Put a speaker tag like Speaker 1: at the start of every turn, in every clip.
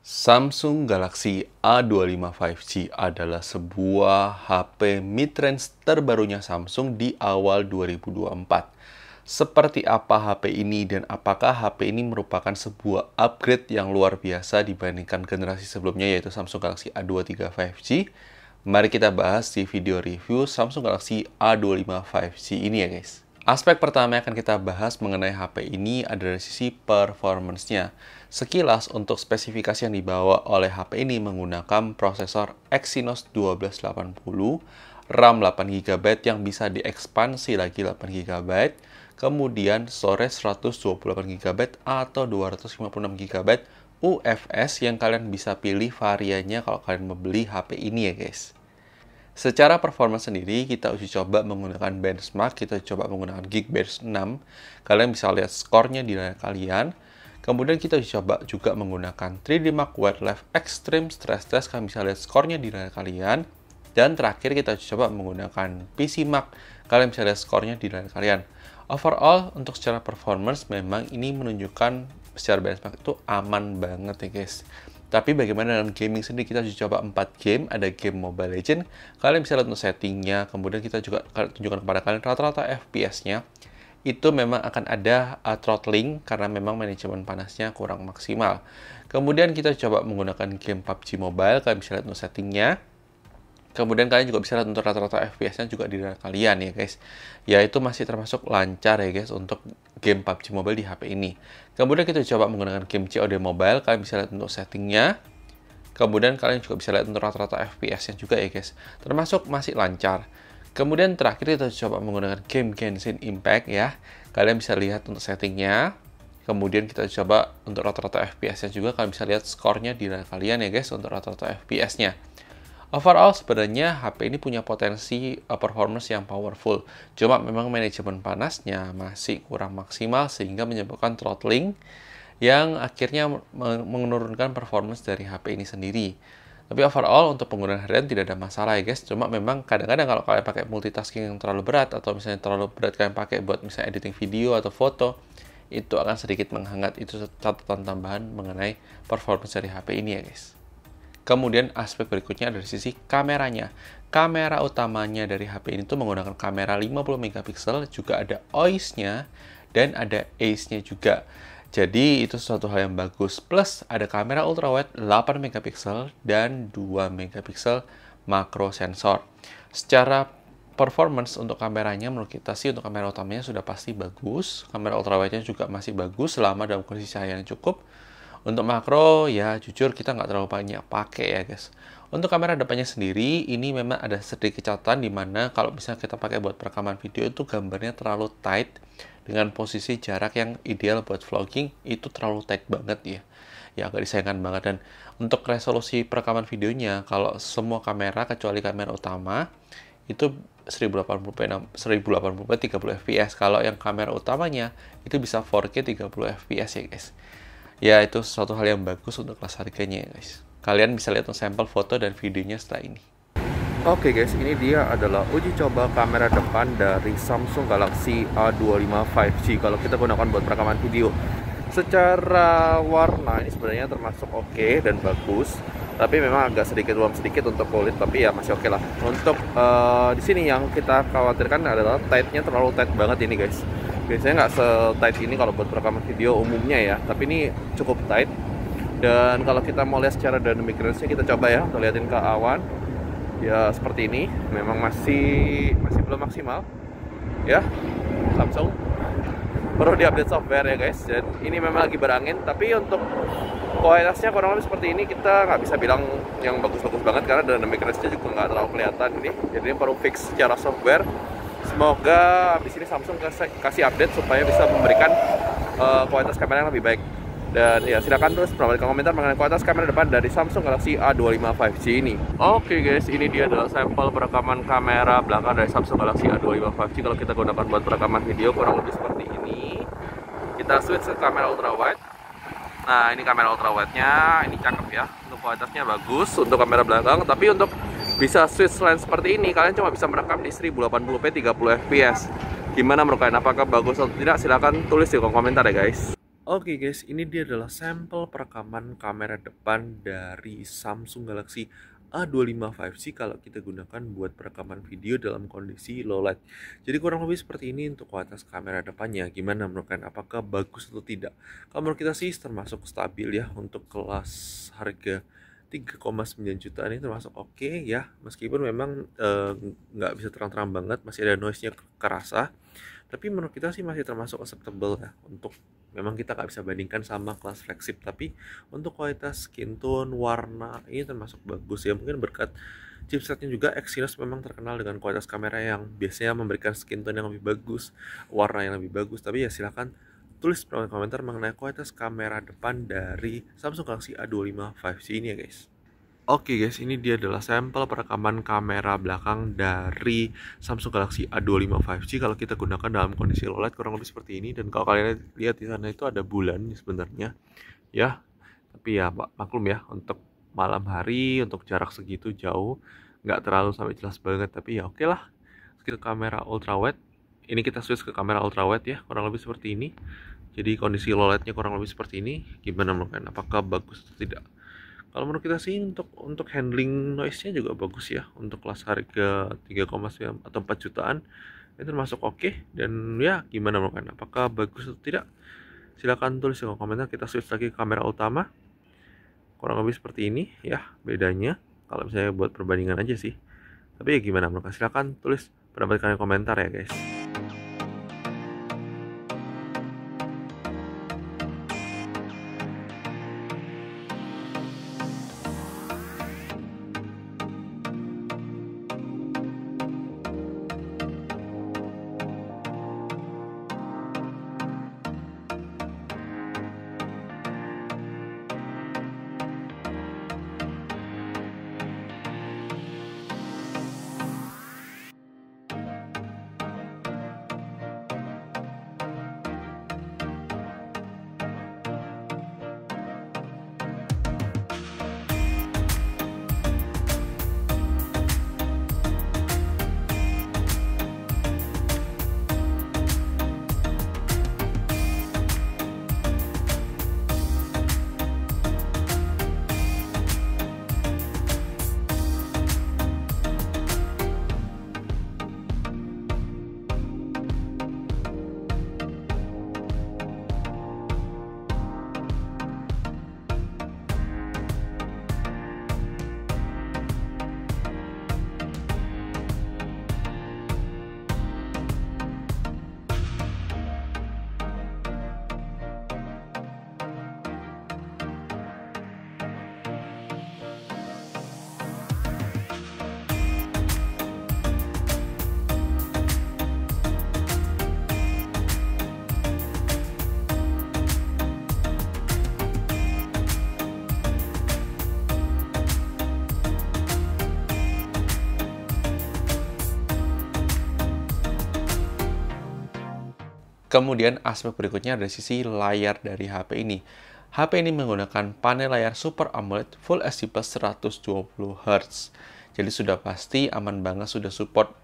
Speaker 1: Samsung Galaxy A25 5G adalah sebuah HP mid-range terbarunya Samsung di awal 2024. Seperti apa HP ini dan apakah HP ini merupakan sebuah upgrade yang luar biasa dibandingkan generasi sebelumnya yaitu Samsung Galaxy A23 5G? Mari kita bahas di video review Samsung Galaxy A25 5G ini ya guys. Aspek pertama yang akan kita bahas mengenai HP ini adalah dari sisi performance-nya. Sekilas untuk spesifikasi yang dibawa oleh HP ini menggunakan prosesor Exynos 1280, RAM 8GB yang bisa diekspansi lagi 8GB, kemudian storage 128GB atau 256GB UFS yang kalian bisa pilih variannya kalau kalian membeli HP ini ya guys. Secara performance sendiri, kita uji coba menggunakan benchmark, kita coba menggunakan Geekbench 6. Kalian bisa lihat skornya di layar kalian. Kemudian kita uji coba juga menggunakan 3D Mark Wildlife Extreme Stress Test, kalian bisa lihat skornya di layar kalian. Dan terakhir kita uji coba menggunakan PC Mark, kalian bisa lihat skornya di layar kalian. Overall, untuk secara performance, memang ini menunjukkan secara benchmark itu aman banget ya guys. Tapi bagaimana dengan gaming sendiri, kita coba 4 game, ada game Mobile Legends, kalian bisa lihat untuk settingnya, kemudian kita juga tunjukkan kepada kalian rata-rata FPS-nya, itu memang akan ada throttling, karena memang manajemen panasnya kurang maksimal. Kemudian kita coba menggunakan game PUBG Mobile, kalian bisa lihat untuk settingnya, kemudian kalian juga bisa lihat untuk rata-rata FPS-nya juga di layar kalian ya guys. Ya itu masih termasuk lancar ya guys untuk game PUBG Mobile di HP ini. Kemudian kita coba menggunakan game COD Mobile, kalian bisa lihat untuk settingnya. Kemudian kalian juga bisa lihat untuk rata-rata FPS-nya juga ya guys. Termasuk masih lancar. Kemudian terakhir kita coba menggunakan game Genshin Impact ya. Kalian bisa lihat untuk settingnya. Kemudian kita coba untuk rata-rata FPS-nya juga, kalian bisa lihat skornya di layar kalian ya guys untuk rata-rata FPS-nya. Overall, sebenarnya HP ini punya potensi performance yang powerful. Cuma memang manajemen panasnya masih kurang maksimal sehingga menyebabkan throttling yang akhirnya menurunkan performance dari HP ini sendiri. Tapi overall, untuk penggunaan harian tidak ada masalah ya guys. Cuma memang kadang-kadang kalau kalian pakai multitasking yang terlalu berat atau misalnya terlalu berat kalian pakai buat misalnya editing video atau foto, itu akan sedikit menghangat. Itu catatan tambahan mengenai performance dari HP ini ya guys. Kemudian aspek berikutnya dari sisi kameranya. Kamera utamanya dari HP ini tuh menggunakan kamera 50 megapiksel, juga ada OIS-nya dan ada ACE-nya juga. Jadi itu suatu hal yang bagus. Plus ada kamera ultrawide 8 megapiksel dan 2 megapiksel makro sensor. Secara performance untuk kameranya menurut kita sih untuk kamera utamanya sudah pasti bagus. Kamera ultrawide-nya juga masih bagus selama dalam kondisi cahaya yang cukup. Untuk makro, ya jujur kita nggak terlalu banyak pakai ya guys. Untuk kamera depannya sendiri, ini memang ada sedikit catatan di mana kalau misalnya kita pakai buat perekaman video itu gambarnya terlalu tight dengan posisi jarak yang ideal buat vlogging, itu terlalu tight banget ya. Ya agak disayangkan banget. Dan untuk resolusi perekaman videonya, kalau semua kamera kecuali kamera utama, itu 1080p 30 fps. Kalau yang kamera utamanya, itu bisa 4K 30 fps ya guys. Ya, itu suatu hal yang bagus untuk kelas harganya ya guys. Kalian bisa lihat sampel foto dan videonya setelah ini.
Speaker 2: Oke guys, ini dia adalah uji coba kamera depan dari Samsung Galaxy A25 5G kalau kita gunakan buat perekaman video. Secara warna ini sebenarnya termasuk oke dan bagus, tapi memang agak sedikit sedikit untuk kulit, tapi ya masih oke lah. Untuk di sini yang kita khawatirkan adalah tightnya terlalu tight banget ini guys. Biasanya nggak se-tight ini kalau buat perekaman video umumnya ya, tapi ini cukup tight. Dan kalau kita mau lihat secara dynamic range-nya, kita coba ya untuk liatin ke awan. Ya seperti ini, memang masih belum maksimal ya. Samsung perlu diupdate software ya guys. Dan ini memang lagi berangin, tapi untuk kualitasnya kurang lebih seperti ini. Kita nggak bisa bilang yang bagus-bagus banget karena dynamic range-nya juga nggak terlalu kelihatan ini. Jadi ini perlu fix secara software. Semoga habis ini Samsung kasih update supaya bisa memberikan kualitas kamera yang lebih baik. Dan ya silakan terus berikan komentar mengenai kualitas kamera depan dari Samsung Galaxy A25 5G ini. Oke guys, ini dia adalah sampel perekaman kamera belakang dari Samsung Galaxy A25 5G. Kalau kita gunakan buat perekaman video kurang lebih seperti ini. Kita switch ke kamera ultrawide. Nah ini kamera ultrawide-nya, ini cakep ya. Untuk kualitasnya bagus untuk kamera belakang, tapi untuk bisa switch lens seperti ini, kalian cuma bisa merekam di 1080p 30 fps. Gimana menurut kalian? Apakah bagus atau tidak? Silahkan tulis di kolom komentar ya guys. Oke guys, ini dia adalah sampel perekaman kamera depan dari Samsung Galaxy A25 5G kalau kita gunakan buat perekaman video dalam kondisi low light. Jadi kurang lebih seperti ini untuk kualitas kamera depannya. Gimana menurut kalian? Apakah bagus atau tidak? Kalau menurut kita sih termasuk stabil ya, untuk kelas harga 3,9 jutaan ini termasuk oke ya. Meskipun memang nggak bisa terang-terang banget, masih ada noise-nya kerasa. Tapi menurut kita sih masih termasuk acceptable ya. Untuk memang kita nggak bisa bandingkan sama kelas flagship, tapi untuk kualitas skin tone, warna ini termasuk bagus ya. Mungkin berkat chipsetnya juga. Exynos memang terkenal dengan kualitas kamera yang biasanya memberikan skin tone yang lebih bagus, warna yang lebih bagus. Tapi ya silahkan tulis di komentar mengenai kualitas kamera depan dari Samsung Galaxy A25 5G ini ya guys. Oke guys, ini dia adalah sampel perekaman kamera belakang dari Samsung Galaxy A25 5G kalau kita gunakan dalam kondisi low light, kurang lebih seperti ini. Dan kalau kalian lihat di sana itu ada bulan sebenarnya ya, tapi ya maklum ya, untuk malam hari, untuk jarak segitu jauh nggak terlalu sampai jelas banget, tapi ya oke lah. Ke kamera ultra wide, ini kita switch ke kamera ultra wide ya, kurang lebih seperti ini. Jadi kondisi low lightnya kurang lebih seperti ini. Gimana menurut kalian? Apakah bagus atau tidak? Kalau menurut kita sih untuk handling noise-nya juga bagus ya. Untuk kelas harga 3,9 atau 4 jutaan ini termasuk oke. Dan ya gimana menurut kalian? Apakah bagus atau tidak? Silahkan tulis di kolom komentar. Kita switch lagi ke kamera utama. Kurang lebih seperti ini ya bedanya. Kalau misalnya buat perbandingan aja sih. Tapi ya gimana menurut kalian? Silahkan tulis pendapat kalian di komentar ya guys.
Speaker 1: Kemudian aspek berikutnya dari sisi layar dari HP ini. HP ini menggunakan panel layar Super AMOLED Full HD Plus 120Hz. Jadi sudah pasti aman banget, sudah support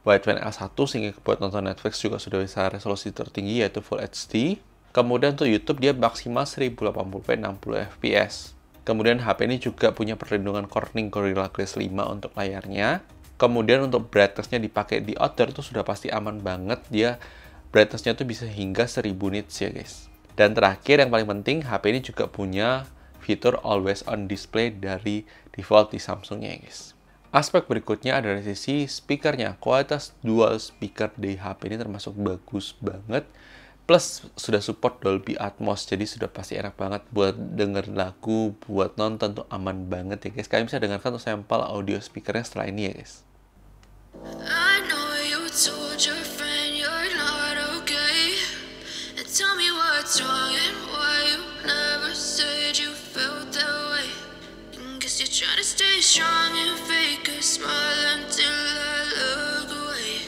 Speaker 1: wideband L1 sehingga buat nonton Netflix juga sudah bisa resolusi tertinggi yaitu Full HD. Kemudian untuk YouTube dia maksimal 1080p 60fps. Kemudian HP ini juga punya perlindungan Corning Gorilla Glass 5 untuk layarnya. Kemudian untuk brightness-nya dipakai di outdoor itu sudah pasti aman banget. Dia brightness-nya tuh bisa hingga 1000 nits ya guys. Dan terakhir yang paling penting, HP ini juga punya fitur always on display dari default di Samsung-nya ya guys. Aspek berikutnya ada dari sisi speakernya. Kualitas dual speaker di HP ini termasuk bagus banget. Plus sudah support Dolby Atmos, jadi sudah pasti enak banget buat denger lagu, buat nonton tuh aman banget ya guys. Kalian bisa dengarkan tuh sampel audio speakernya setelah ini ya guys.
Speaker 3: I know you told your friend you're not okay, and tell me what's wrong and why you never said you felt that way. Guess you're trying to stay strong and fake a smile until I look away.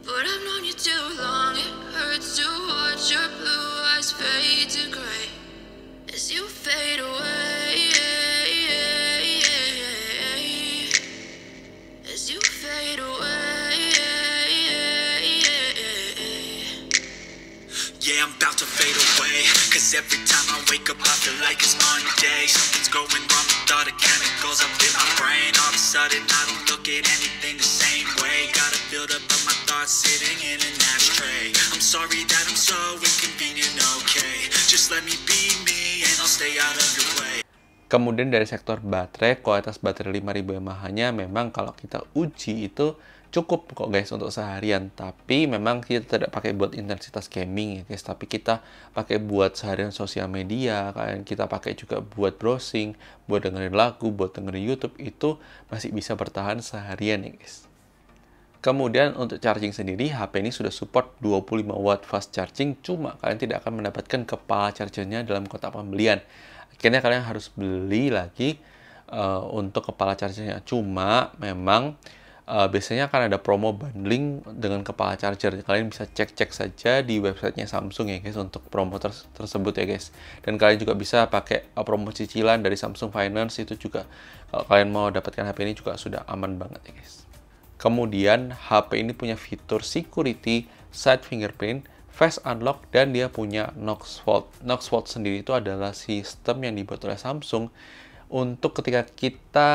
Speaker 3: But I've known you too long, it hurts to watch your blue eyes fade to gray as you fade away. As you fade away. Yeah, I'm about to fade away.
Speaker 4: days. Every time I wake up I feel like it's Monday. Something's going wrong with all the chemicals up in my brain. All of a sudden I don't look at anything the same way. Gotta build up of my thoughts sitting in an ashtray. I'm sorry that I'm so inconvenient, okay. Just let me be me and I'll stay out of your way.
Speaker 1: Kemudian dari sektor baterai, kualitas baterai 5000 mAh-nya memang kalau kita uji itu cukup kok guys untuk seharian. Tapi memang kita tidak pakai buat intensitas gaming ya guys, tapi kita pakai buat seharian sosial media, kalian kita pakai juga buat browsing, buat dengerin lagu, buat dengerin YouTube, itu masih bisa bertahan seharian ya guys. Kemudian untuk charging sendiri, HP ini sudah support 25 watt fast charging, cuma kalian tidak akan mendapatkan kepala chargernya dalam kotak pembelian. Akhirnya kalian harus beli lagi untuk kepala chargernya. Cuma memang biasanya akan ada promo bundling dengan kepala charger. Kalian bisa cek-cek saja di websitenya Samsung ya guys untuk promo tersebut ya guys. Dan kalian juga bisa pakai promo cicilan dari Samsung Finance, itu juga kalau kalian mau dapatkan HP ini juga sudah aman banget ya guys. Kemudian HP ini punya fitur security, side fingerprint, face unlock, dan dia punya Knox Vault. Knox Vault sendiri itu adalah sistem yang dibuat oleh Samsung untuk ketika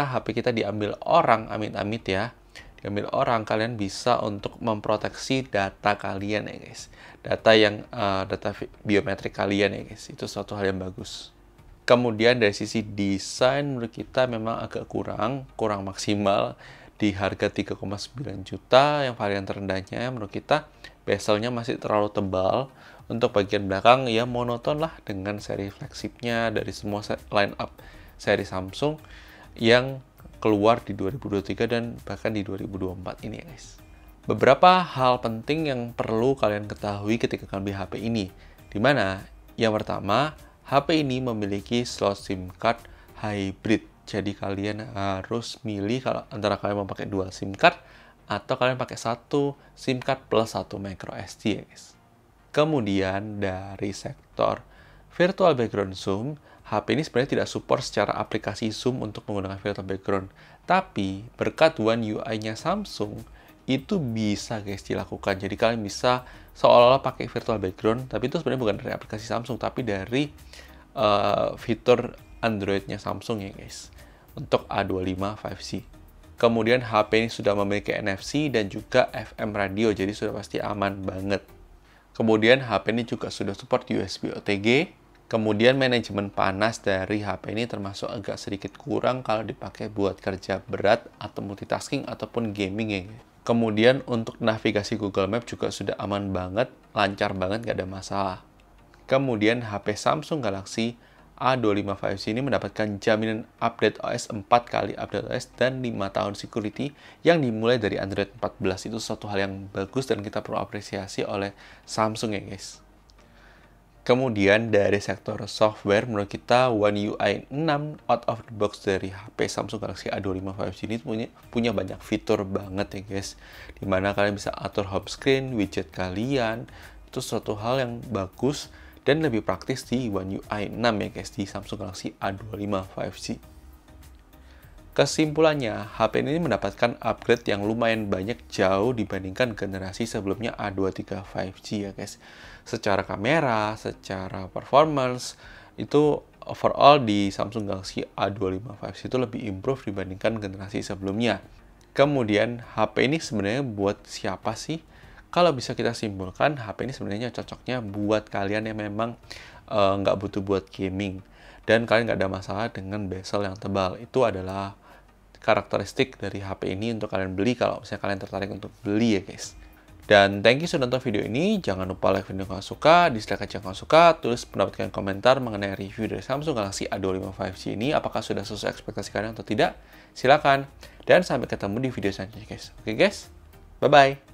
Speaker 1: HP kita diambil orang, amit-amit ya, diambil orang, kalian bisa untuk memproteksi data kalian ya guys. Data biometrik kalian ya guys. Itu suatu hal yang bagus. Kemudian dari sisi desain menurut kita memang agak kurang maksimal. Di harga 3,9 juta, yang varian terendahnya menurut kita bezelnya masih terlalu tebal. Untuk bagian belakang ya monoton lah dengan seri flagshipnya dari semua line up seri Samsung yang keluar di 2023 dan bahkan di 2024 ini ya guys. Beberapa hal penting yang perlu kalian ketahui ketika kalian beli HP ini, dimana yang pertama, HP ini memiliki slot SIM card hybrid. Jadi kalian harus milih kalau antara kalian mau pakai dual SIM card atau kalian pakai satu SIM card plus satu micro SD ya guys. Kemudian dari sektor virtual background zoom, HP ini sebenarnya tidak support secara aplikasi zoom untuk menggunakan virtual background. Tapi berkat One UI-nya Samsung itu bisa guys dilakukan. Jadi kalian bisa seolah-olah pakai virtual background, tapi itu sebenarnya bukan dari aplikasi Samsung, tapi dari fitur Android-nya Samsung ya guys, untuk A25 5C. Kemudian HP ini sudah memiliki NFC dan juga FM radio, jadi sudah pasti aman banget. Kemudian HP ini juga sudah support USB OTG. Kemudian manajemen panas dari HP ini termasuk agak sedikit kurang kalau dipakai buat kerja berat atau multitasking ataupun gaming ya. Kemudian untuk navigasi Google Maps juga sudah aman banget, lancar banget, gak ada masalah. Kemudian HP Samsung Galaxy A25 5C ini mendapatkan jaminan update OS 4 kali update OS dan 5 tahun security yang dimulai dari Android 14. Itu suatu hal yang bagus dan kita perlu apresiasi oleh Samsung ya guys. Kemudian dari sektor software, menurut kita One UI 6 out of the box dari HP Samsung Galaxy A25 5C ini punya banyak fitur banget ya guys. Dimana kalian bisa atur home screen, widget kalian, itu suatu hal yang bagus dan lebih praktis di One UI 6 ya guys, di Samsung Galaxy A25 5C. Kesimpulannya, HP ini mendapatkan upgrade yang lumayan banyak jauh dibandingkan generasi sebelumnya A23 5G ya guys. Secara kamera, secara performance, itu overall di Samsung Galaxy A25 5C itu lebih improve dibandingkan generasi sebelumnya. Kemudian, HP ini sebenarnya buat siapa sih? Kalau bisa kita simpulkan, HP ini sebenarnya cocoknya buat kalian yang memang nggak butuh buat gaming. Dan kalian nggak ada masalah dengan bezel yang tebal. Itu adalah karakteristik dari HP ini untuk kalian beli kalau misalnya kalian tertarik untuk beli ya guys. Dan thank you sudah nonton video ini. Jangan lupa like video kalau suka, dislike aja kalau suka, tulis pendapat kalian komentar mengenai review dari Samsung Galaxy A25 5C ini. Apakah sudah sesuai ekspektasi kalian atau tidak? Silakan. Dan sampai ketemu di video selanjutnya guys. Oke guys, bye-bye.